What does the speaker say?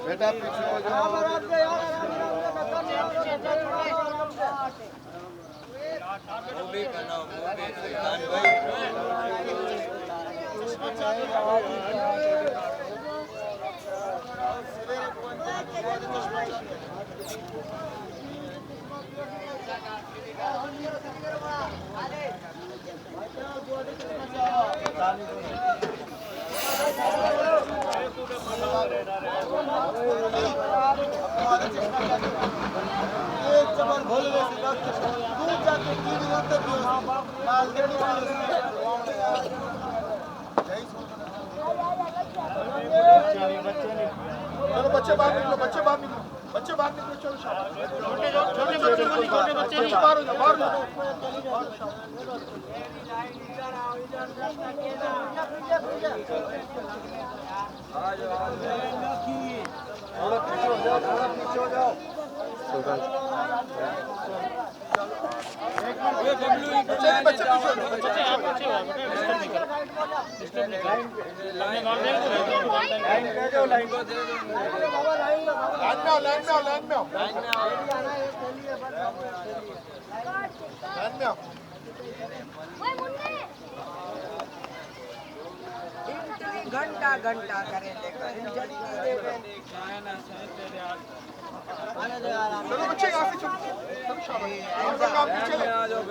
बेटा पीछे हो जाओ। चलो बच्चे बाहर निकलो, बच्चे बाहर निकलो, बच्चे बाहर निकलो। चलो छोटे बच्चे बाहर हो जाओ, बाहर हो जाओ। थोड़ा पीछे हो जाओ, थोड़ा पीछे हो जाओ। बच्चे पीछे हो जाओ, घंटा घंटा करे चलो बच्चे यहाँ से चलो, पीछे आ जाओ।